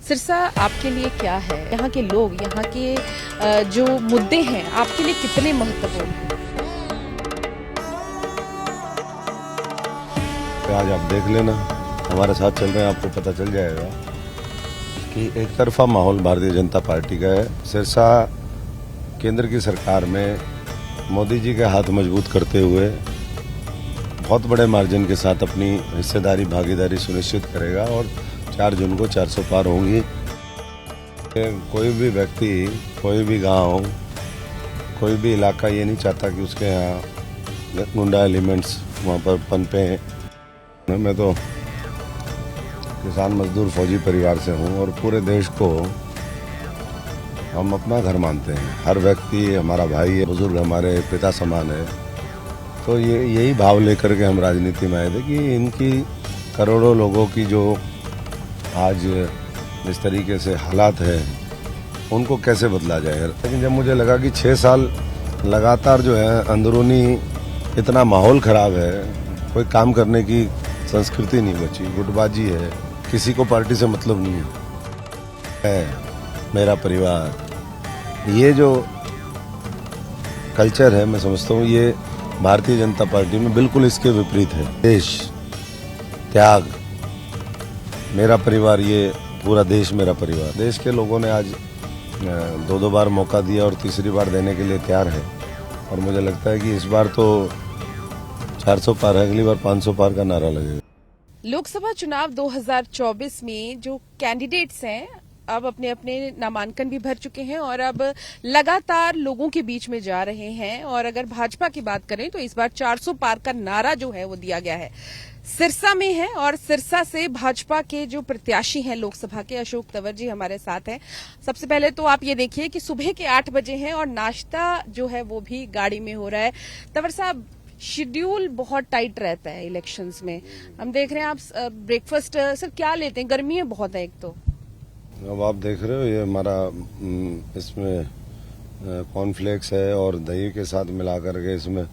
सिरसा आपके लिए क्या है? यहाँ के लोग, यहाँ के जो मुद्दे हैं आपके लिए कितने महत्वपूर्ण हैं? आज आप देख लेना, हमारे साथ चल रहे हैं, आपको पता चल जाएगा कि एक तरफा माहौल भारतीय जनता पार्टी का है। सिरसा केंद्र की सरकार में मोदी जी के हाथ मजबूत करते हुए बहुत बड़े मार्जिन के साथ अपनी हिस्सेदारी भागीदारी सुनिश्चित करेगा और 4 जून को 400 पार होंगी। कोई भी व्यक्ति, कोई भी गांव, कोई भी इलाका ये नहीं चाहता कि उसके यहाँ गुंडा एलिमेंट्स वहाँ पर पनपे हैं। मैं तो किसान मजदूर फौजी परिवार से हूँ और पूरे देश को हम अपना घर मानते हैं। हर व्यक्ति हमारा भाई है, बुजुर्ग हमारे पिता समान है। तो यही भाव लेकर के हम राजनीति में आए थे कि इनकी करोड़ों लोगों की जो आज इस तरीके से हालात है उनको कैसे बदला जाए। लेकिन जब मुझे लगा कि 6 साल लगातार जो है अंदरूनी इतना माहौल खराब है, कोई काम करने की संस्कृति नहीं बची, गुटबाजी है, किसी को पार्टी से मतलब नहीं है, मेरा परिवार, ये जो कल्चर है मैं समझता हूँ ये भारतीय जनता पार्टी में बिल्कुल इसके विपरीत है। देश, त्याग, मेरा परिवार, ये पूरा देश मेरा परिवार। देश के लोगों ने आज 2 बार मौका दिया और तीसरी बार देने के लिए तैयार है और मुझे लगता है कि इस बार तो 400 पार है, अगली बार 500 पार का नारा लगेगा। लोकसभा चुनाव 2024 में जो कैंडिडेट्स हैं अब अपने अपने नामांकन भी भर चुके हैं और अब लगातार लोगों के बीच में जा रहे हैं। और अगर भाजपा की बात करें तो इस बार 400 पार का नारा जो है वो दिया गया है, सिरसा में है। और सिरसा से भाजपा के जो प्रत्याशी हैं लोकसभा के, अशोक तंवर जी हमारे साथ हैं। सबसे पहले तो आप ये देखिए कि सुबह के 8 बजे हैं और नाश्ता जो है वो भी गाड़ी में हो रहा है। तंवर साहब, शेड्यूल बहुत टाइट रहता है इलेक्शंस में। हम देख रहे हैं आप ब्रेकफास्ट सर क्या लेते हैं? गर्मी है बहुत है एक तो। अब आप देख रहे हो ये हमारा इसमें कॉर्नफ्लेक्स है और दही के साथ मिला करके इसमें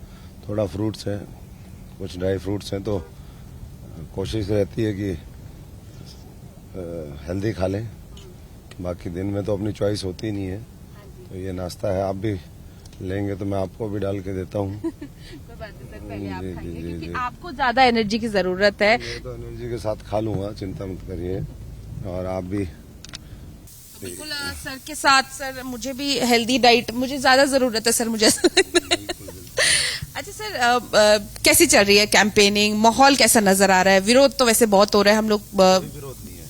थोड़ा फ्रूट्स है, कुछ ड्राई फ्रूट्स हैं। तो कोशिश रहती है कि हेल्दी खा लें, बाकी दिन में तो अपनी चॉइस होती नहीं है। तो ये नाश्ता है, आप भी लेंगे तो मैं आपको भी डाल के देता हूँ। कोई बात नहीं सर, पहले आप खाइए क्योंकि आपको ज्यादा एनर्जी की जरूरत है। मैं तो एनर्जी के साथ खा लूंगा, चिंता मत करिए। और आप भी बिल्कुल सर के साथ सर मुझे भी हेल्दी डाइट मुझे ज्यादा जरूरत है सर, मुझे ऐसा लगता है। अच्छा सर, कैसी चल रही है कैंपेनिंग? माहौल कैसा नजर आ रहा है? विरोध तो वैसे बहुत हो रहा है, हम लोग विरोध नहीं है,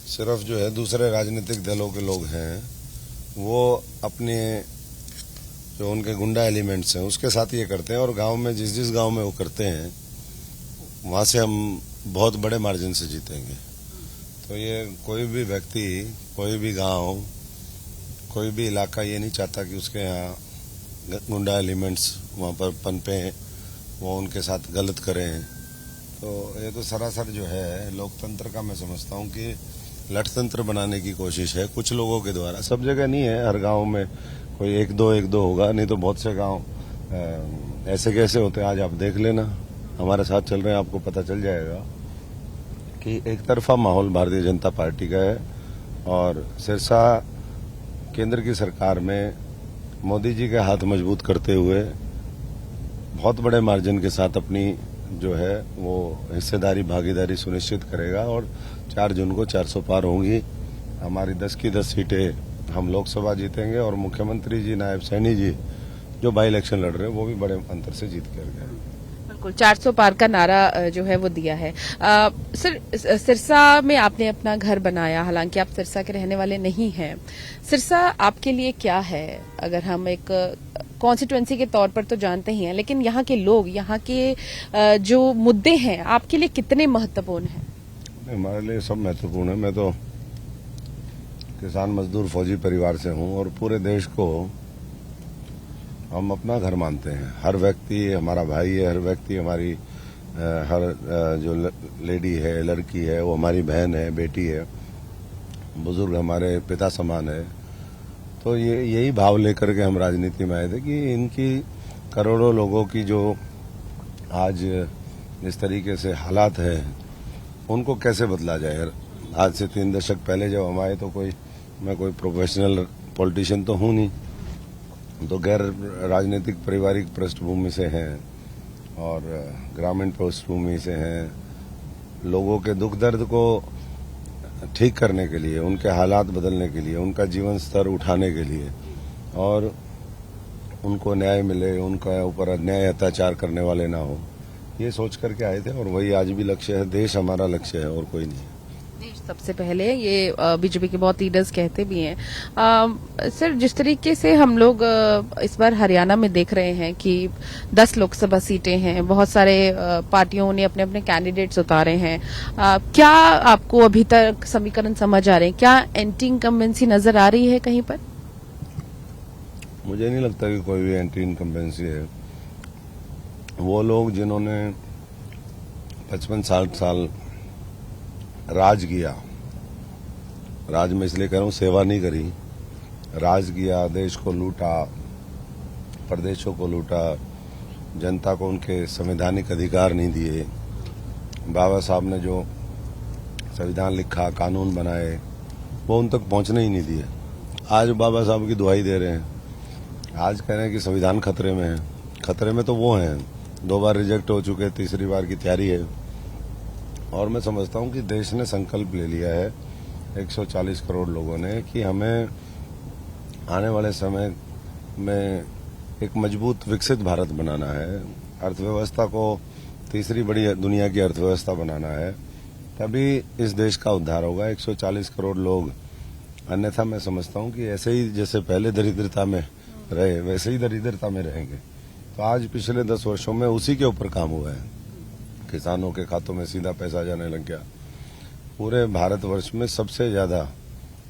सिर्फ जो है दूसरे राजनीतिक दलों के लोग हैं वो अपने जो उनके गुंडा एलिमेंट्स हैं उसके साथ ये करते हैं। और गांव में जिस गांव में वो करते हैं वहां से हम बहुत बड़े मार्जिन से जीतेंगे। तो ये कोई भी व्यक्ति, कोई भी गांव, कोई भी इलाका ये नहीं चाहता कि उसके यहाँ गुंडा एलिमेंट्स वहाँ पर पनपे हैं, वो उनके साथ गलत करें। तो ये तो सरासर जो है लोकतंत्र का मैं समझता हूँ कि लठतंत्र बनाने की कोशिश है कुछ लोगों के द्वारा। सब जगह नहीं है, हर गांव में कोई एक दो होगा, नहीं तो बहुत से गांव ऐसे कैसे होते हैं। आज आप देख लेना, हमारे साथ चल रहे हैं, आपको पता चल जाएगा कि एक तरफा माहौल भारतीय जनता पार्टी का है। और सिरसा केंद्र की सरकार में मोदी जी के हाथ मजबूत करते हुए बहुत बड़े मार्जिन के साथ अपनी जो है वो हिस्सेदारी भागीदारी सुनिश्चित करेगा और 4 जून को 400 पार होंगी। हमारी 10 की 10 सीटें हम लोकसभा जीतेंगे और मुख्यमंत्री जी, नायब सैनी जी जो बाई इलेक्शन लड़ रहे हैं वो भी बड़े अंतर से जीत कर गए। बिल्कुल 400 पार का नारा जो है वो दिया है। सर, सिरसा में आपने अपना घर बनाया, हालांकि आप सिरसा के रहने वाले नहीं हैं। सिरसा आपके लिए क्या है? अगर हम एक कॉन्स्टिट्यूएंसी के तौर पर तो जानते ही हैं, लेकिन यहाँ के लोग, यहाँ के जो मुद्दे हैं आपके लिए कितने महत्वपूर्ण हैं? हमारे लिए सब महत्वपूर्ण है। मैं तो किसान मजदूर फौजी परिवार से हूँ और पूरे देश को हम अपना घर मानते हैं। हर व्यक्ति हमारा भाई है, हर व्यक्ति हमारी हर जो लेडी है, लड़की है, वो हमारी बहन है, बेटी है, बुजुर्ग हमारे पिता समान है। तो यही भाव लेकर के हम राजनीति में आए थे कि इनकी करोड़ों लोगों की जो आज इस तरीके से हालात है उनको कैसे बदला जाए। आज से 3 दशक पहले जब हम आए तो मैं कोई प्रोफेशनल पॉलिटिशियन तो हूं नहीं, तो गैर राजनीतिक पारिवारिक पृष्ठभूमि से हैं और ग्रामीण पृष्ठभूमि से हैं। लोगों के दुख दर्द को ठीक करने के लिए, उनके हालात बदलने के लिए, उनका जीवन स्तर उठाने के लिए और उनको न्याय मिले, उनका ऊपर अन्याय अत्याचार करने वाले ना हो, ये सोच करके आए थे और वही आज भी लक्ष्य है। देश हमारा लक्ष्य है और कोई नहीं है। देश सबसे पहले, ये बीजेपी के बहुत लीडर्स कहते भी हैं। सर, जिस तरीके से हम लोग इस बार हरियाणा में देख रहे हैं कि 10 लोकसभा सीटें हैं, बहुत सारे पार्टियों ने अपने अपने कैंडिडेट्स उतारे हैं, क्या आपको अभी तक समीकरण समझ आ रहे हैं? क्या एंटी इनकम्बेंसी नजर आ रही है कहीं पर? मुझे नहीं लगता कि कोई भी एंटी इनकम्बेंसी है। वो लोग जिन्होंने 55-60 साल राज किया, राज में इसलिए कह रहा हूं सेवा नहीं करी, राज किया, देश को लूटा, प्रदेशों को लूटा, जनता को उनके संवैधानिक अधिकार नहीं दिए, बाबा साहब ने जो संविधान लिखा, कानून बनाए, वो उन तक पहुंचने ही नहीं दिए। आज बाबा साहब की दुहाई दे रहे हैं, आज कह रहे हैं कि संविधान खतरे में है। खतरे में तो वो हैं, 2 बार रिजेक्ट हो चुके, तीसरी बार की तैयारी है। और मैं समझता हूं कि देश ने संकल्प ले लिया है 140 करोड़ लोगों ने कि हमें आने वाले समय में एक मजबूत विकसित भारत बनाना है, अर्थव्यवस्था को तीसरी बड़ी दुनिया की अर्थव्यवस्था बनाना है, तभी इस देश का उद्धार होगा। 140 करोड़ लोग, अन्यथा मैं समझता हूं कि ऐसे ही जैसे पहले दरिद्रता में रहे वैसे ही दरिद्रता में रहेंगे। तो आज पिछले 10 वर्षों में उसी के ऊपर काम हुआ है। किसानों के खातों में सीधा पैसा जाने लग गया। पूरे भारतवर्ष में सबसे ज्यादा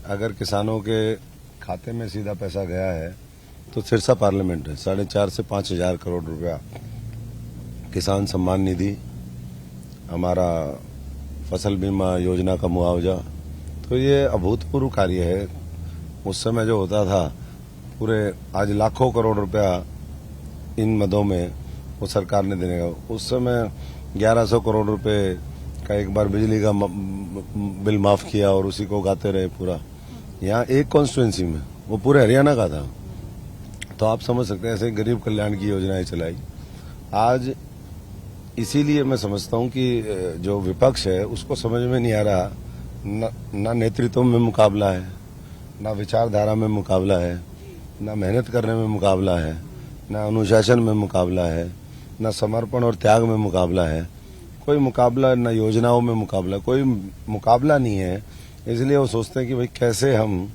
अगर किसानों के खाते में सीधा पैसा गया है तो सिरसा पार्लियामेंट है। 4.5 से 5 हजार करोड़ रुपया किसान सम्मान निधि, हमारा फसल बीमा योजना का मुआवजा, तो ये अभूतपूर्व कार्य है। उस समय जो होता था पूरे आज लाखों करोड़ रुपया इन मदों में वो सरकार ने देने का, उस समय 1100 करोड़ रुपए का एक बार बिजली का बिल माफ किया और उसी को गाते रहे पूरा। यहाँ एक कॉन्स्टिट्यूएंसी में वो पूरे हरियाणा का था। तो आप समझ सकते हैं ऐसे गरीब कल्याण की योजनाएं चलाई। आज इसीलिए मैं समझता हूं कि जो विपक्ष है उसको समझ में नहीं आ रहा, न नेतृत्व में मुकाबला है, न विचारधारा में मुकाबला है, न मेहनत करने में मुकाबला है, न अनुशासन में मुकाबला है, न समर्पण और त्याग में मुकाबला है। कोई मुकाबला, न योजनाओं में मुकाबला, कोई मुकाबला नहीं है। इसलिए वो सोचते हैं कि भाई कैसे हम,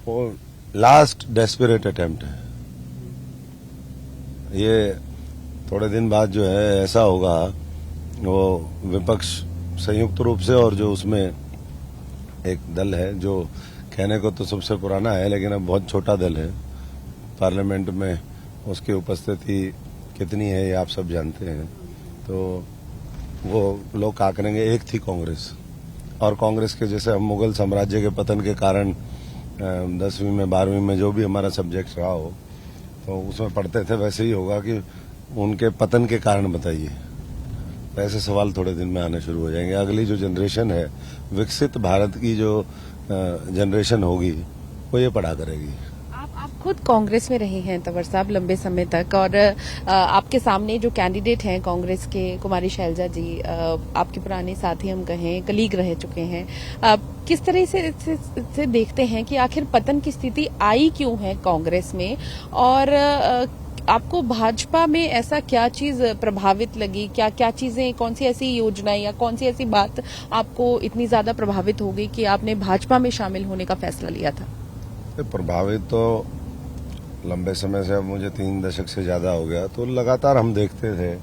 वो लास्ट डेस्परेट अटेम्प्ट है। ये थोड़े दिन बाद जो है ऐसा होगा, वो विपक्ष संयुक्त रूप से, और जो उसमें एक दल है जो कहने को तो सबसे पुराना है लेकिन अब बहुत छोटा दल है पार्लियामेंट में, उसकी उपस्थिति कितनी है ये आप सब जानते हैं। तो वो लोग क्या करेंगे, एक थी कांग्रेस, और कांग्रेस के जैसे हम मुगल साम्राज्य के पतन के कारण 10वीं में 12वीं में जो भी हमारा सब्जेक्ट रहा हो तो उसमें पढ़ते थे, वैसे ही होगा कि उनके पतन के कारण बताइए। ऐसे सवाल थोड़े दिन में आने शुरू हो जाएंगे। अगली जो जनरेशन है, विकसित भारत की जो जनरेशन होगी, वो ये पढ़ा करेगी। आप खुद कांग्रेस में रहे हैं तंवर साहब लंबे समय तक, और आपके सामने जो कैंडिडेट हैं कांग्रेस के, कुमारी शैलजा जी, आपके पुराने साथी हम कहें, कलीग रह चुके हैं, किस तरह से देखते हैं कि आखिर पतन की स्थिति आई क्यों है कांग्रेस में, और आपको भाजपा में ऐसा क्या चीज प्रभावित लगी, क्या चीजें, कौन सी ऐसी योजनाएं या कौन सी ऐसी बात आपको इतनी ज्यादा प्रभावित हो गई कि आपने भाजपा में शामिल होने का फैसला लिया था? प्रभावित तो लंबे समय से, अब मुझे 3 दशक से ज्यादा हो गया, तो लगातार हम देखते थे।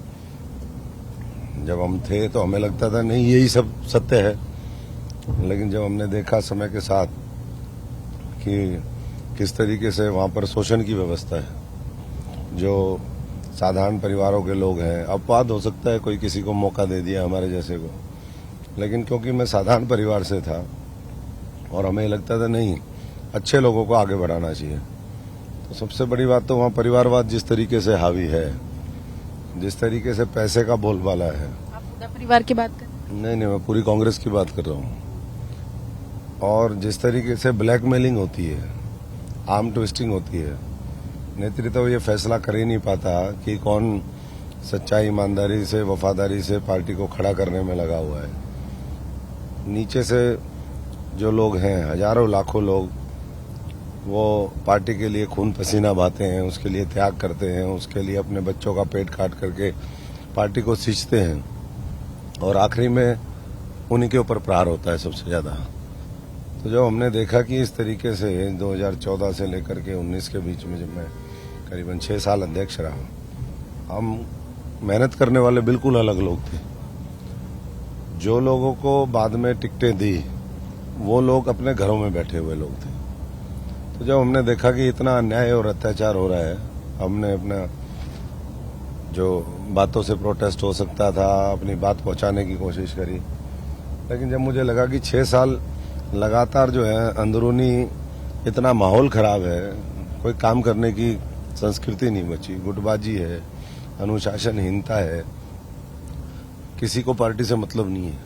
जब हम थे तो हमें लगता था नहीं यही सब सत्य है, लेकिन जब हमने देखा समय के साथ कि किस तरीके से वहां पर शोषण की व्यवस्था है, जो साधारण परिवारों के लोग हैं, अपवाद हो सकता है कोई किसी को मौका दे दिया हमारे जैसे को, लेकिन क्योंकि मैं साधारण परिवार से था और हमें लगता था नहीं अच्छे लोगों को आगे बढ़ाना चाहिए, तो सबसे बड़ी बात तो वहाँ परिवारवाद जिस तरीके से हावी है, जिस तरीके से पैसे का बोलबाला है। आप पूरा परिवार की बात कर? नहीं, मैं पूरी कांग्रेस की बात कर रहा हूँ। और जिस तरीके से ब्लैकमेलिंग होती है, आर्म ट्विस्टिंग होती है, नेतृत्व ये फैसला कर ही नहीं पाता कि कौन सच्चाई, ईमानदारी से, वफादारी से पार्टी को खड़ा करने में लगा हुआ है। नीचे से जो लोग हैं, हजारों लाखों लोग, वो पार्टी के लिए खून पसीना बहाते हैं, उसके लिए त्याग करते हैं, उसके लिए अपने बच्चों का पेट काट करके पार्टी को सींचते हैं, और आखिरी में उन्हीं के ऊपर प्रहार होता है सबसे ज्यादा। तो जब हमने देखा कि इस तरीके से 2014 से लेकर के 19 के बीच में, जब मैं करीबन 6 साल अध्यक्ष रहा, हम मेहनत करने वाले बिल्कुल अलग लोग थे। जो लोगों को बाद में टिकटें दी, वो लोग अपने घरों में बैठे हुए लोग थे। तो जब हमने देखा कि इतना अन्याय और अत्याचार हो रहा है, हमने अपना जो बातों से प्रोटेस्ट हो सकता था, अपनी बात पहुंचाने की कोशिश करी। लेकिन जब मुझे लगा कि 6 साल लगातार जो है अंदरूनी इतना माहौल खराब है, कोई काम करने की संस्कृति नहीं बची, गुटबाजी है, अनुशासनहीनता है, किसी को पार्टी से मतलब नहीं है,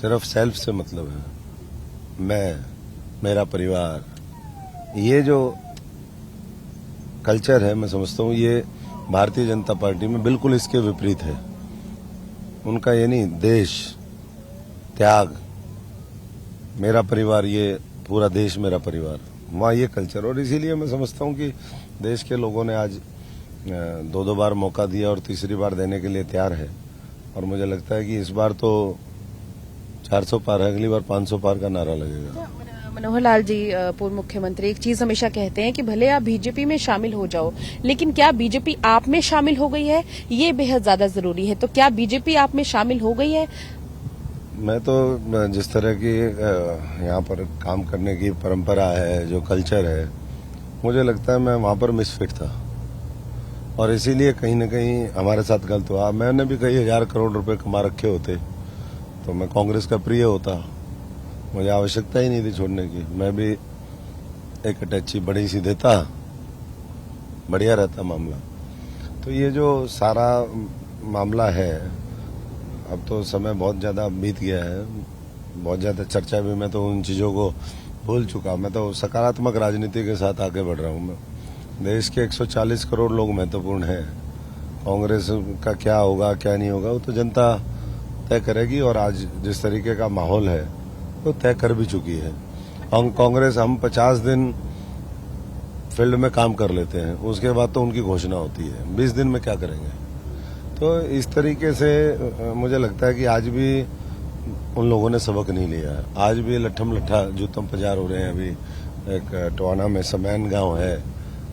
सिर्फ सेल्फ से मतलब है, मैं, मेरा परिवार। ये जो कल्चर है, मैं समझता हूँ ये भारतीय जनता पार्टी में बिल्कुल इसके विपरीत है। उनका ये नहीं, देश, त्याग, मेरा परिवार, ये पूरा देश मेरा परिवार, वहाँ ये कल्चर। और इसीलिए मैं समझता हूँ कि देश के लोगों ने आज 2 बार मौका दिया और तीसरी बार देने के लिए तैयार है। और मुझे लगता है कि इस बार तो 400 पार है, अगली बार 500 पार का नारा लगेगा। मनोहर लाल जी, पूर्व मुख्यमंत्री, एक चीज हमेशा कहते हैं कि भले आप बीजेपी में शामिल हो जाओ, लेकिन क्या बीजेपी आप में शामिल हो गई है, ये बेहद ज्यादा जरूरी है। तो क्या बीजेपी आप में शामिल हो गई है? मैं तो जिस तरह की यहाँ पर काम करने की परंपरा है, जो कल्चर है, मुझे लगता है मैं वहाँ पर मिसफिट था, और इसीलिए कहीं न कहीं हमारे साथ गलत हुआ। मैंने भी कई हजार करोड़ रुपए कमा रखे होते तो मैं कांग्रेस का प्रिय होता, मुझे आवश्यकता ही नहीं थी छोड़ने की। मैं भी एक अटैची बड़ी सी देता, बढ़िया रहता मामला। तो ये जो सारा मामला है, अब तो समय बहुत ज्यादा बीत गया है, बहुत ज्यादा चर्चा भी, मैं तो उन चीजों को भूल चुका। मैं तो सकारात्मक राजनीति के साथ आगे बढ़ रहा हूँ। मैं, देश के 140 करोड़ लोग महत्वपूर्ण हैं। कांग्रेस का क्या होगा, क्या नहीं होगा, वो तो जनता तय करेगी। और आज जिस तरीके का माहौल है, वो तय कर भी चुकी है। कांग्रेस, हम 50 दिन फील्ड में काम कर लेते हैं, उसके बाद तो उनकी घोषणा होती है, 20 दिन में क्या करेंगे। तो इस तरीके से मुझे लगता है कि आज भी उन लोगों ने सबक नहीं लिया है। आज भी लट्ठम लट्ठा जूतम पजार हो रहे हैं। अभी एक टोहाना में समैन गांव है,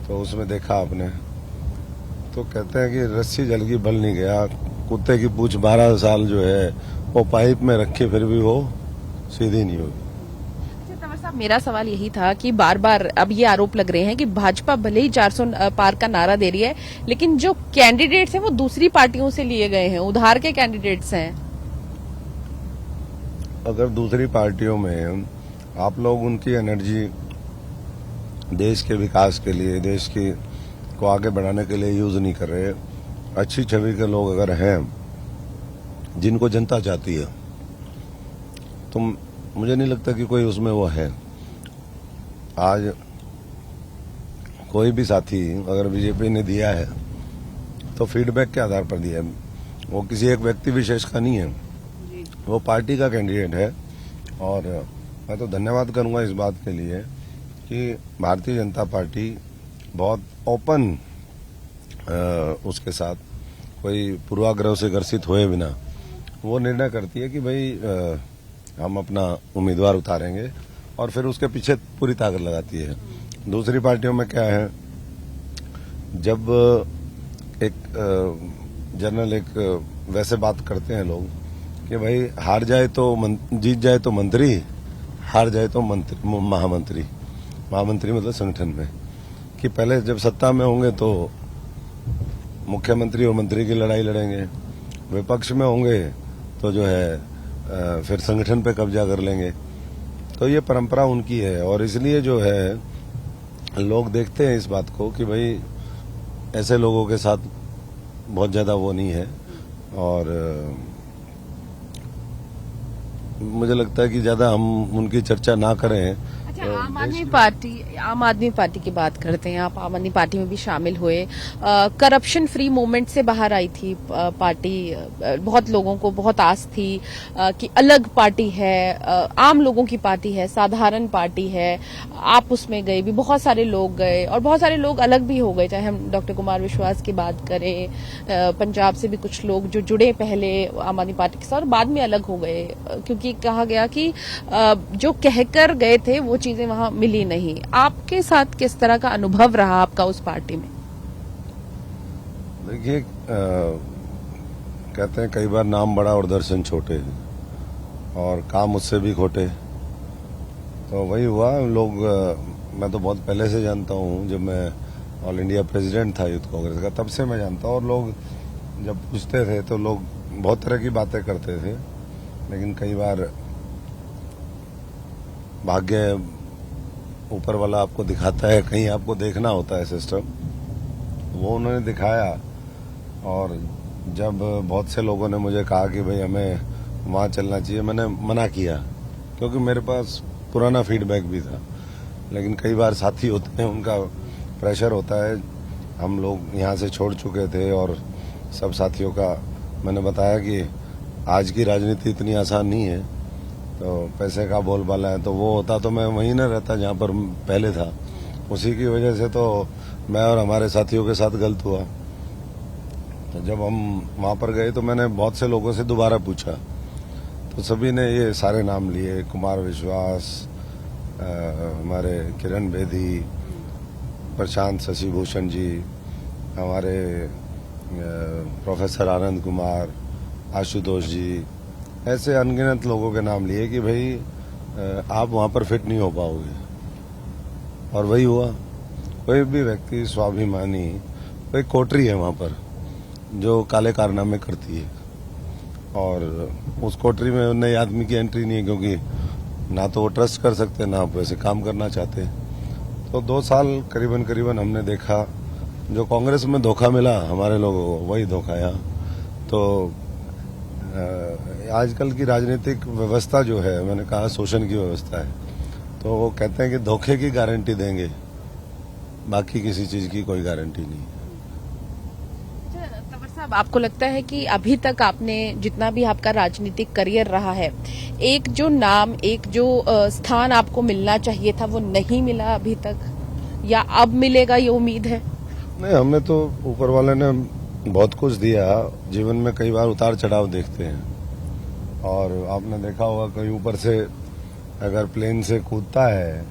तो उसमें देखा आपने, तो कहते हैं कि रस्सी जल की बल नहीं गया, कुत्ते की पूंछ 12 साल जो है वो पाइप में रखे, फिर भी वो सीधी नहीं होगी। मेरा सवाल यही था कि बार बार अब ये आरोप लग रहे हैं कि भाजपा भले ही 400 पार का नारा दे रही है, लेकिन जो कैंडिडेट्स हैं वो दूसरी पार्टियों से लिए गए हैं, उधार के कैंडिडेट्स हैं। अगर दूसरी पार्टियों में आप लोग उनकी एनर्जी देश के विकास के लिए, देश की को आगे बढ़ाने के लिए यूज नहीं कर रहे, अच्छी छवि के लोग अगर हैं जिनको जनता चाहती है, तो मुझे नहीं लगता कि कोई उसमें वो है। आज कोई भी साथी अगर बीजेपी ने दिया है तो फीडबैक के आधार पर दिया है, वो किसी एक व्यक्ति विशेष का नहीं है, वो पार्टी का कैंडिडेट है। और मैं तो धन्यवाद करूंगा इस बात के लिए कि भारतीय जनता पार्टी बहुत ओपन उसके साथ, कोई पूर्वाग्रह से ग्रसित हुए बिना वो निर्णय करती है कि भाई हम अपना उम्मीदवार उतारेंगे, और फिर उसके पीछे पूरी ताकत लगाती है। दूसरी पार्टियों में क्या है, जब एक जनरल एक वैसे बात करते हैं लोग कि भाई हार जाए तो जीत जाए तो मंत्री, हार जाए तो महामंत्री। महामंत्री मतलब संगठन में, कि पहले जब सत्ता में होंगे तो मुख्यमंत्री और मंत्री की लड़ाई लड़ेंगे, विपक्ष में होंगे तो जो है फिर संगठन पे कब्जा कर लेंगे। तो ये परंपरा उनकी है, और इसलिए जो है लोग देखते हैं इस बात को कि भाई ऐसे लोगों के साथ बहुत ज्यादा वो नहीं है। और मुझे लगता है कि ज्यादा हम उनकी चर्चा ना करें। अच्छा, आम आदमी पार्टी की बात करते हैं। आप आम आदमी पार्टी में भी शामिल हुए। करप्शन फ्री मूवमेंट से बाहर आई थी पार्टी। बहुत लोगों को बहुत आस थी कि अलग पार्टी है, आम लोगों की पार्टी है, साधारण पार्टी है। आप उसमें गए भी, बहुत सारे लोग गए और बहुत सारे लोग अलग भी हो गए। चाहे हम डॉक्टर कुमार विश्वास की बात करें, पंजाब से भी कुछ लोग जो जुड़े पहले आम आदमी पार्टी के साथ और बाद में अलग हो गए, क्योंकि कहा गया कि जो कहकर गए थे वो चीजें वहां मिली नहीं। आपके साथ किस तरह का अनुभव रहा आपका उस पार्टी में? देखिए, कहते हैं कई बार नाम बड़ा और दर्शन छोटे, और काम उससे भी खोटे। तो वही हुआ। लोग मैं तो बहुत पहले से जानता हूँ, जब मैं ऑल इंडिया प्रेसिडेंट था यूथ कांग्रेस का, तब से मैं जानता हूँ। और लोग जब पूछते थे तो लोग बहुत तरह की बातें करते थे, लेकिन कई बार भाग्य ऊपर वाला आपको दिखाता है, कहीं आपको देखना होता है सिस्टम, वो उन्होंने दिखाया। और जब बहुत से लोगों ने मुझे कहा कि भाई हमें वहां चलना चाहिए, मैंने मना किया, क्योंकि मेरे पास पुराना फीडबैक भी था। लेकिन कई बार साथी होते हैं, उनका प्रेशर होता है। हम लोग यहाँ से छोड़ चुके थे और सब साथियों का मैंने बताया कि आज की राजनीति इतनी आसान नहीं है, तो पैसे का बोलबाला है। तो वो होता तो मैं वहीं न रहता जहाँ पर पहले था। उसी की वजह से तो मैं और हमारे साथियों के साथ गलत हुआ। तो जब हम वहां पर गए तो मैंने बहुत से लोगों से दोबारा पूछा, तो सभी ने ये सारे नाम लिए। कुमार विश्वास, हमारे किरण बेदी, प्रशांत शशिभूषण जी, हमारे प्रोफेसर आनंद कुमार, आशुतोष जी, ऐसे अनगिनत लोगों के नाम लिए कि भाई आप वहां पर फिट नहीं हो पाओगे। और वही हुआ। कोई भी व्यक्ति स्वाभिमानी, कोई कोटरी है वहां पर जो काले कारनामे करती है, और उस कोटरी में नए आदमी की एंट्री नहीं है, क्योंकि ना तो वो ट्रस्ट कर सकते, ना वैसे काम करना चाहते। तो 2 साल करीबन हमने देखा, जो कांग्रेस में धोखा मिला हमारे लोगों को, वही धोखा यहाँ। तो आजकल की राजनीतिक व्यवस्था जो है, मैंने कहा शोषण की व्यवस्था है। तो वो कहते हैं कि धोखे की गारंटी देंगे, बाकी किसी चीज की कोई गारंटी नहीं है। तंवर साहब, आपको लगता है कि अभी तक आपने जितना भी आपका राजनीतिक करियर रहा है, एक जो नाम, एक जो स्थान आपको मिलना चाहिए था वो नहीं मिला अभी तक, या अब मिलेगा ये उम्मीद है? नहीं, हमने तो ऊपर वाले ने बहुत कुछ दिया। जीवन में कई बार उतार चढ़ाव देखते हैं, और आपने देखा होगा कहीं ऊपर से अगर प्लेन से कूदता है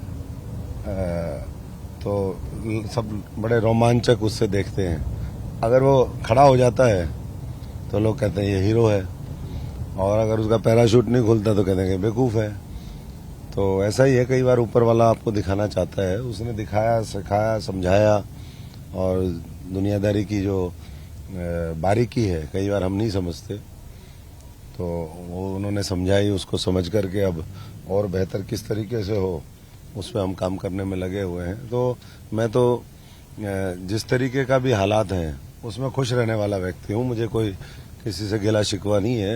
तो सब बड़े रोमांचक उससे देखते हैं। अगर वो खड़ा हो जाता है तो लोग कहते हैं ये हीरो है, और अगर उसका पैराशूट नहीं खुलता तो कहते हैं कि बेवकूफ है। तो ऐसा ही है, कई बार ऊपर वाला आपको दिखाना चाहता है। उसने दिखाया, सिखाया, समझाया, और दुनियादारी की जो बारीकी है कई बार हम नहीं समझते, तो वो उन्होंने समझाई। उसको समझ करके अब और बेहतर किस तरीके से हो, उस पर हम काम करने में लगे हुए हैं। तो मैं तो जिस तरीके का भी हालात हैं उसमें खुश रहने वाला व्यक्ति हूँ। मुझे कोई किसी से गिला शिकवा नहीं है।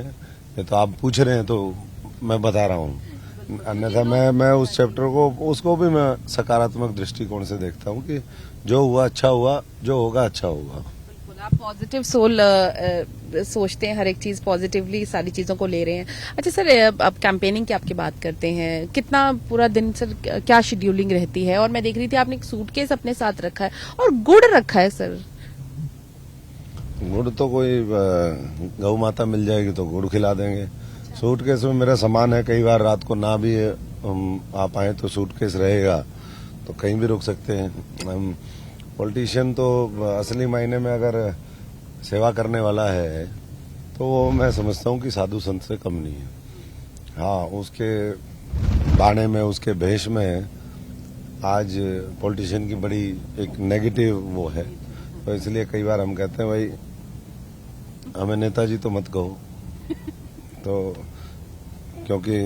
ये तो आप पूछ रहे हैं तो मैं बता रहा हूँ। अन्यथा मैं उस चैप्टर को, उसको भी मैं सकारात्मक दृष्टिकोण से देखता हूँ कि जो हुआ अच्छा हुआ, जो होगा अच्छा होगा। आप पॉजिटिव सोल सोचते हैं, हर एक चीज पॉजिटिवली सारी चीजों को ले रहे हैं। अच्छा सर, अब कैंपेनिंग की आपकी बात करते हैं, कितना पूरा दिन सर क्या शेड्यूलिंग रहती है? और मैं देख रही थी आपने एक सूटकेस अपने साथ रखा है और गुड़ रखा है सर। गुड़ तो कोई गौ माता मिल जाएगी तो गुड़ खिला देंगे। सूटकेस में मेरा सामान है, कई बार रात को ना भी हम आ पाए तो सूटकेस रहेगा, तो कहीं भी रुक सकते हैं। पॉलिटिशियन तो असली मायने में अगर सेवा करने वाला है तो वो मैं समझता हूँ कि साधु संत से कम नहीं है। हाँ, उसके बाणे में, उसके भेष में आज पॉलिटिशियन की बड़ी एक नेगेटिव वो है। तो इसलिए कई बार हम कहते हैं भाई हमें नेताजी तो मत कहो, तो क्योंकि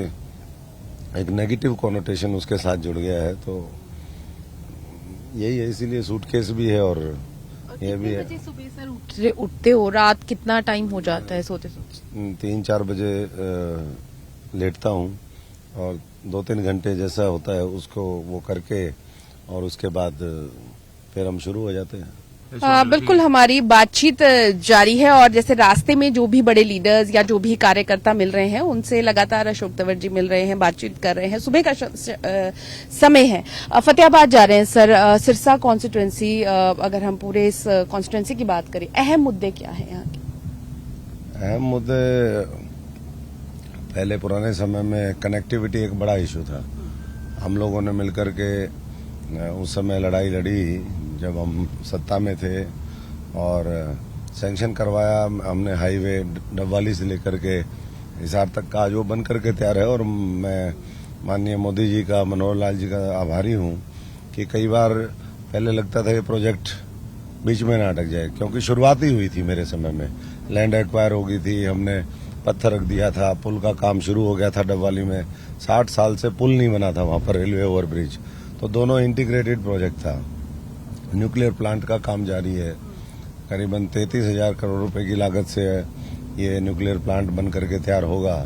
एक नेगेटिव कॉनोटेशन उसके साथ जुड़ गया है। तो यही है, इसीलिए सूटकेस भी है और ये भी है। सुबह सर उठते हो, रात कितना टाइम हो जाता है सोते सोते? 3-4 बजे लेटता हूँ और 2-3 घंटे जैसा होता है उसको वो करके और उसके बाद फिर हम शुरू हो जाते हैं। बिल्कुल हमारी बातचीत जारी है और जैसे रास्ते में जो भी बड़े लीडर्स या जो भी कार्यकर्ता मिल रहे हैं उनसे लगातार अशोक तंवर जी मिल रहे हैं, बातचीत कर रहे हैं। सुबह का समय है, फतेहाबाद जा रहे हैं सर। सिरसा कॉन्स्टिट्यूएंसी, अगर हम पूरे इस कॉन्स्टिट्यूएंसी की बात करें, अहम मुद्दे क्या हैं यहाँ के? अहम मुद्दे, पहले पुराने समय में कनेक्टिविटी एक बड़ा इशू था। हम लोगों ने मिलकर के उस समय लड़ाई लड़ी जब हम सत्ता में थे और सैंक्शन करवाया हमने हाईवे डबवाली से लेकर के हिसार तक का, आज वो बन करके तैयार है। और मैं माननीय मोदी जी का, मनोहर लाल जी का आभारी हूँ कि कई बार पहले लगता था ये प्रोजेक्ट बीच में ना अटक जाए, क्योंकि शुरुआत ही हुई थी मेरे समय में। लैंड एक्वायर हो गई थी, हमने पत्थर रख दिया था, पुल का काम शुरू हो गया था डबवाली में। 60 साल से पुल नहीं बना था वहां पर, रेलवे ओवरब्रिज, तो दोनों इंटीग्रेटेड प्रोजेक्ट था। न्यूक्लियर प्लांट का काम जारी है, करीबन 33,000 करोड़ रुपए की लागत से ये न्यूक्लियर प्लांट बन करके तैयार होगा।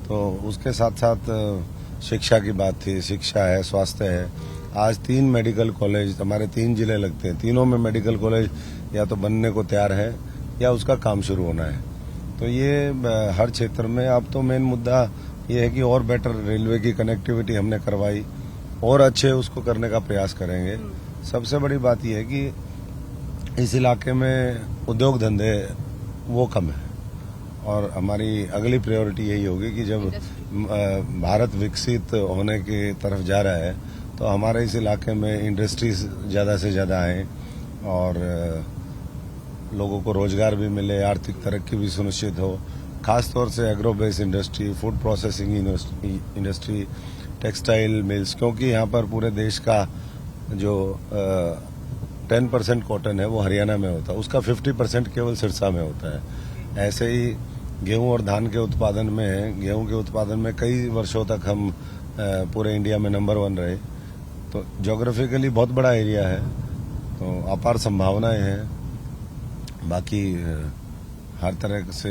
तो उसके साथ साथ शिक्षा की बात थी, शिक्षा है, स्वास्थ्य है। आज 3 मेडिकल कॉलेज, हमारे 3 जिले लगते हैं, तीनों में मेडिकल कॉलेज या तो बनने को तैयार है या उसका काम शुरू होना है। तो ये हर क्षेत्र में अब तो मेन मुद्दा ये है कि और बेटर रेलवे की कनेक्टिविटी हमने करवाई और अच्छे उसको करने का प्रयास करेंगे। सबसे बड़ी बात यह है कि इस इलाके में उद्योग धंधे वो कम है और हमारी अगली प्रायोरिटी यही होगी कि जब भारत विकसित होने की तरफ जा रहा है तो हमारे इस इलाके में इंडस्ट्रीज ज्यादा से ज्यादा आए और लोगों को रोजगार भी मिले, आर्थिक तरक्की भी सुनिश्चित हो। खासतौर से agro based industry, food processing industry, textile mills, क्योंकि यहाँ पर पूरे देश का जो 10% कॉटन है वो हरियाणा में होता है, उसका 50% केवल सिरसा में होता है। ऐसे ही गेहूं और धान के उत्पादन में, गेहूं के उत्पादन में कई वर्षों तक हम पूरे इंडिया में नंबर 1 रहे। तो ज्योग्राफिकली बहुत बड़ा एरिया है, तो अपार संभावनाएं हैं। बाकी हर तरह से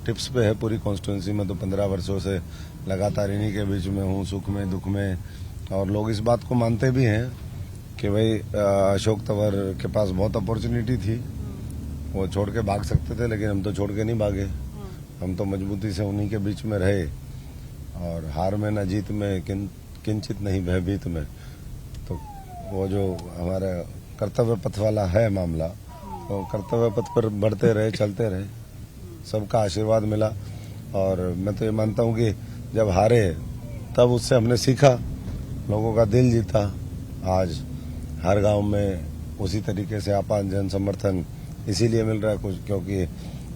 टिप्स पे है पूरी कॉन्स्टिट्यूंसी में। तो 15 वर्षों से लगातार इन्हीं के बीच में हूँ, सुख में दुख में, और लोग इस बात को मानते भी हैं कि भाई अशोक तंवर के पास बहुत अपॉर्चुनिटी थी, वो छोड़ के भाग सकते थे, लेकिन हम तो छोड़ के नहीं भागे। हम तो मजबूती से उन्हीं के बीच में रहे और हार में न जीत में, किंचित नहीं भयभीत में। तो वो जो हमारा कर्तव्य पथ वाला है मामला, तो कर्तव्य पथ पर बढ़ते रहे, चलते रहे, सबका आशीर्वाद मिला। और मैं तो ये मानता हूँ कि जब हारे तब उससे हमने सीखा, लोगों का दिल जीता। आज हर गांव में उसी तरीके से आपात जन समर्थन इसीलिए मिल रहा है कुछ, क्योंकि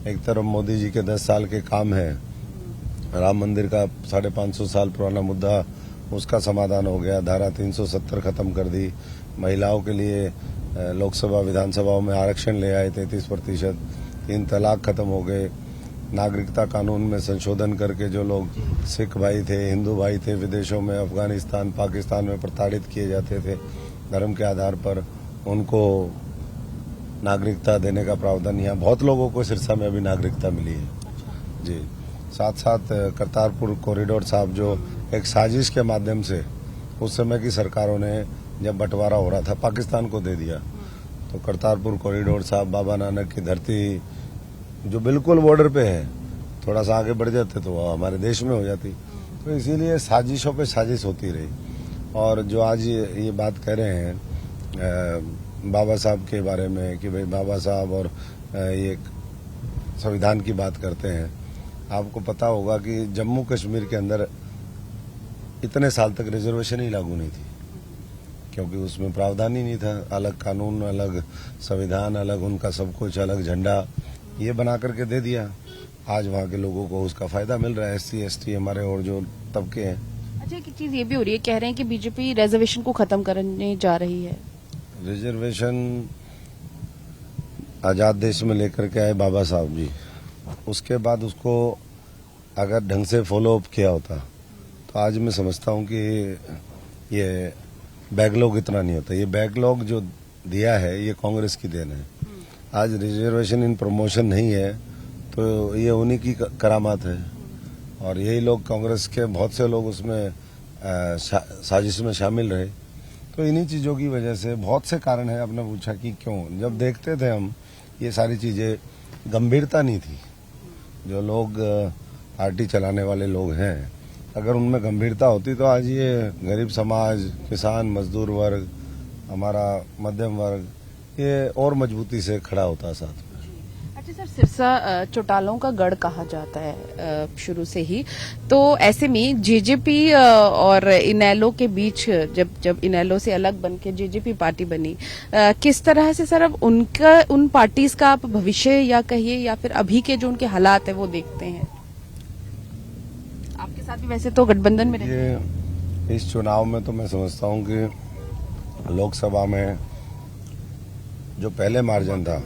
एक तरफ मोदी जी के 10 साल के काम है, राम मंदिर का 550 साल पुराना मुद्दा, उसका समाधान हो गया, धारा 370 खत्म कर दी, महिलाओं के लिए लोकसभा विधानसभाओं में आरक्षण ले आए 33%, 3 तलाक खत्म हो गए, नागरिकता कानून में संशोधन करके जो लोग सिख भाई थे, हिंदू भाई थे, विदेशों में अफगानिस्तान, पाकिस्तान में प्रताड़ित किए जाते थे धर्म के आधार पर, उनको नागरिकता देने का प्रावधान, यहाँ बहुत लोगों को सिरसा में अभी नागरिकता मिली है जी। साथ साथ करतारपुर कॉरिडोर साहब जो एक साजिश के माध्यम से उस समय की सरकारों ने, जब बंटवारा हो रहा था, पाकिस्तान को दे दिया। तो करतारपुर कॉरिडोर साहब, बाबा नानक की धरती जो बिल्कुल बॉर्डर पे है, थोड़ा सा आगे बढ़ जाते तो वो हमारे देश में हो जाती। तो इसीलिए साजिशों पे साजिश होती रही। और जो आज ये बात कह रहे हैं बाबा साहब के बारे में कि भाई बाबा साहब और ये संविधान की बात करते हैं, आपको पता होगा कि जम्मू कश्मीर के अंदर इतने साल तक रिजर्वेशन ही लागू नहीं थी, क्योंकि उसमें प्रावधान ही नहीं था। अलग कानून, अलग संविधान, अलग उनका सब कुछ, अलग झंडा, ये बना करके दे दिया। आज वहाँ के लोगों को उसका फायदा मिल रहा है, SC ST हमारे और जो तबके हैं। अच्छा, एक चीज ये भी हो रही है, कह रहे हैं कि बीजेपी रिजर्वेशन को खत्म करने जा रही है। रिजर्वेशन आजाद देश में लेकर के आए बाबा साहब जी, उसके बाद उसको अगर ढंग से फॉलो अप किया होता तो आज मैं समझता हूँ कि ये बैकलॉग इतना नहीं होता। ये बैकलॉग जो दिया है ये कांग्रेस की देन है। आज रिजर्वेशन इन प्रमोशन नहीं है तो ये उन्हीं की करामात है। और यही लोग कांग्रेस के बहुत से लोग उसमें साजिश में शामिल रहे। तो इन्हीं चीज़ों की वजह से बहुत से कारण है। आपने पूछा कि क्यों, जब देखते थे हम ये सारी चीज़ें, गंभीरता नहीं थी। जो लोग पार्टी चलाने वाले लोग हैं, अगर उनमें गंभीरता होती तो आज ये गरीब समाज, किसान, मजदूर वर्ग, हमारा मध्यम वर्ग, ये और मजबूती से खड़ा होता साथ में। अच्छा सर, सिरसा चौटालों का गढ़ कहा जाता है शुरू से ही, तो ऐसे में जेजेपी और इनेलो के बीच जब इनेलो से अलग बन के जेजेपी पार्टी बनी, किस तरह से सर अब उन पार्टीज का आप भविष्य या कहिए या फिर अभी के जो उनके हालात है वो देखते हैं? आपके साथ भी वैसे तो गठबंधन में ये इस चुनाव में तो मैं समझता हूं कि लोकसभा में जो पहले मार्जिन था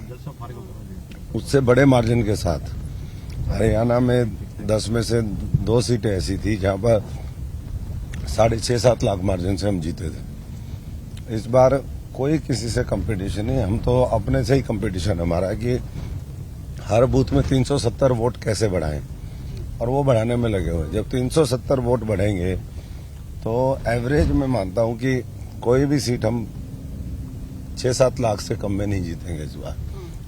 उससे बड़े मार्जिन के साथ हरियाणा में 10 में से 2 सीटें ऐसी थी जहां पर 6.5-7 लाख मार्जिन से हम जीते थे। इस बार कोई किसी से कंपटीशन नहीं, हम तो अपने से ही कंपटीशन हमारा कि हर बूथ में 370 वोट कैसे बढ़ाएं, और वो बढ़ाने में लगे हुए। जब 370 वोट बढ़ेंगे तो एवरेज में मानता हूं कि कोई भी सीट हम 6-7 लाख से कम में नहीं जीतेंगे इस बार,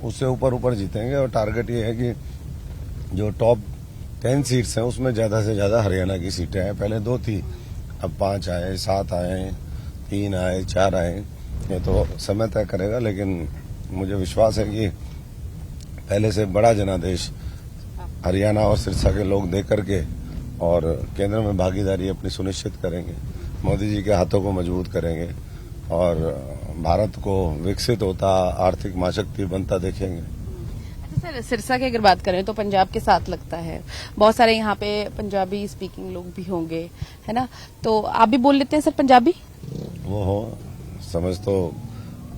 उससे ऊपर जीतेंगे। और टारगेट ये है कि जो टॉप 10 सीट्स हैं उसमें ज्यादा से ज्यादा हरियाणा की सीटें हैं। पहले 2 थी, अब 5 आए, 7 आए, 3 आए, 4 आए। ये तो समय तय करेगा, लेकिन मुझे विश्वास है कि पहले से बड़ा जनादेश हरियाणा और सिरसा के लोग दे करके और केंद्र में भागीदारी अपनी सुनिश्चित करेंगे, मोदी जी के हाथों को मजबूत करेंगे और भारत को विकसित होता, आर्थिक महाशक्ति बनता देखेंगे। अच्छा सर, सिरसा की अगर बात करें तो पंजाब के साथ लगता है, बहुत सारे यहाँ पे पंजाबी स्पीकिंग लोग भी होंगे, है ना? तो आप भी बोल लेते हैं सर पंजाबी? वो हो समझ तो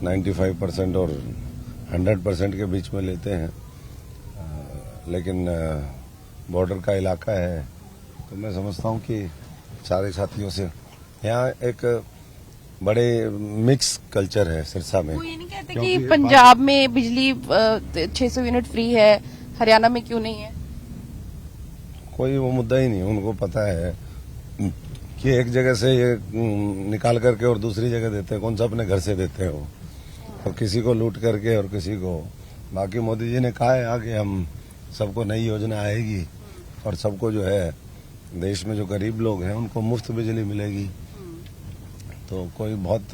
95% और 100% के बीच में लेते हैं, लेकिन बॉर्डर का इलाका है तो मैं समझता हूँ कि सारे साथियों से यहाँ एक बड़े मिक्स कल्चर है सिरसा में। वो ये नहीं कहते कि पंजाब में बिजली 600 यूनिट फ्री है, हरियाणा में क्यों नहीं है? कोई वो मुद्दा ही नहीं, उनको पता है कि एक जगह से ये निकाल करके और दूसरी जगह देते हैं, कौन सा अपने घर से देते हैं वो, और किसी को लूट करके और किसी को। बाकी मोदी जी ने कहा है आगे हम सबको नई योजना आएगी और सबको जो है देश में जो गरीब लोग हैं उनको मुफ्त बिजली मिलेगी। तो कोई बहुत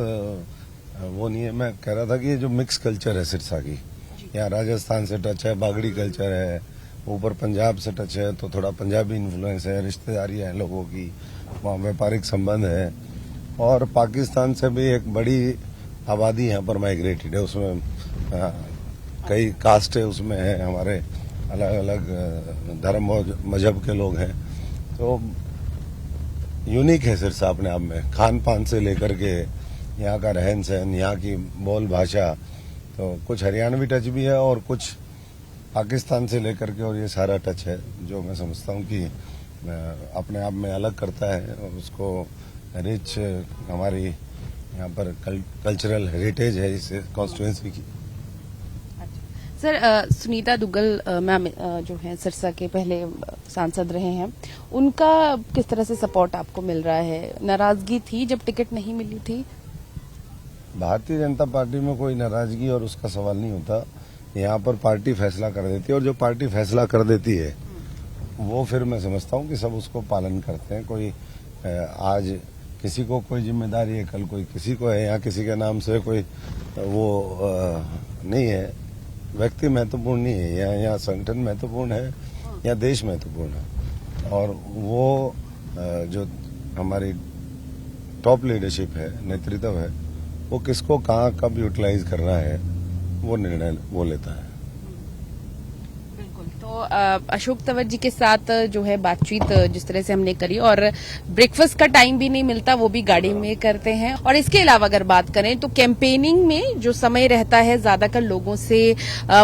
वो नहीं है। मैं कह रहा था कि ये जो मिक्स कल्चर है सिरसा की, यहाँ राजस्थान से टच है, बागड़ी कल्चर है, ऊपर पंजाब से टच है तो थोड़ा पंजाबी इन्फ्लुएंस है, रिश्तेदारी है लोगों की, वहाँ व्यापारिक संबंध है, और पाकिस्तान से भी एक बड़ी आबादी यहाँ पर माइग्रेटेड है। उसमें कई कास्ट है, उसमें है हमारे अलग अलग धर्म और मजहब के लोग हैं। तो यूनिक है सिरसा अपने आप में, खान पान से लेकर के यहाँ का रहन सहन, यहाँ की बोल भाषा, तो कुछ हरियाणवी टच भी है और कुछ पाकिस्तान से लेकर के, और ये सारा टच है जो मैं समझता हूँ कि अपने आप में अलग करता है और उसको रिच हमारी यहाँ पर कल्चरल हेरिटेज है इस कॉन्स्टिट्यूएंसी की। सर, सुनीता दुग्गल मैम जो हैं सिरसा के पहले सांसद रहे हैं, उनका किस तरह से सपोर्ट आपको मिल रहा है? नाराजगी थी जब टिकट नहीं मिली थी? भारतीय जनता पार्टी में कोई नाराजगी और उसका सवाल नहीं होता। यहाँ पर पार्टी फैसला कर देती है और जो पार्टी फैसला कर देती है वो फिर मैं समझता हूँ कि सब उसको पालन करते हैं। कोई आज किसी को कोई जिम्मेदारी है, कल कोई किसी को है, यहाँ किसी के नाम से कोई वो नहीं है। व्यक्ति महत्वपूर्ण नहीं है, यहाँ संगठन महत्वपूर्ण है, यहाँ देश महत्वपूर्ण है। और वो जो हमारी टॉप लीडरशिप है, नेतृत्व है, वो किसको कहाँ कब यूटिलाइज करना है वो निर्णय वो लेता है। तो अशोक तंवर जी के साथ जो है बातचीत जिस तरह से हमने करी, और ब्रेकफास्ट का टाइम भी नहीं मिलता, वो भी गाड़ी में करते हैं। और इसके अलावा अगर बात करें तो कैंपेनिंग में जो समय रहता है ज्यादातर लोगों से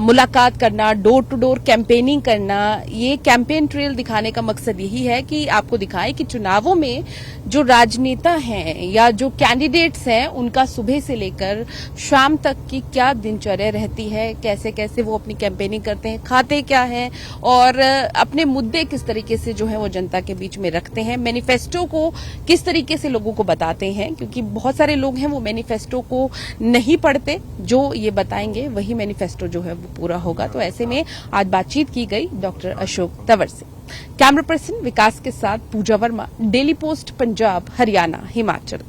मुलाकात करना, डोर टू डोर कैंपेनिंग करना, ये कैंपेन ट्रेल दिखाने का मकसद यही है कि आपको दिखाएं कि चुनावों में जो राजनेता हैं या जो कैंडिडेट्स हैं उनका सुबह से लेकर शाम तक की क्या दिनचर्या रहती है, कैसे कैसे वो अपनी कैंपेनिंग करते हैं, खाते क्या है, और अपने मुद्दे किस तरीके से जो है वो जनता के बीच में रखते हैं, मैनिफेस्टो को किस तरीके से लोगों को बताते हैं, क्योंकि बहुत सारे लोग हैं वो मैनिफेस्टो को नहीं पढ़ते, जो ये बताएंगे वही मैनिफेस्टो जो है वो पूरा होगा। तो ऐसे में आज बातचीत की गई डॉक्टर अशोक तंवर से। कैमरा पर्सन विकास के साथ पूजा वर्मा, डेली पोस्ट पंजाब, हरियाणा, हिमाचल।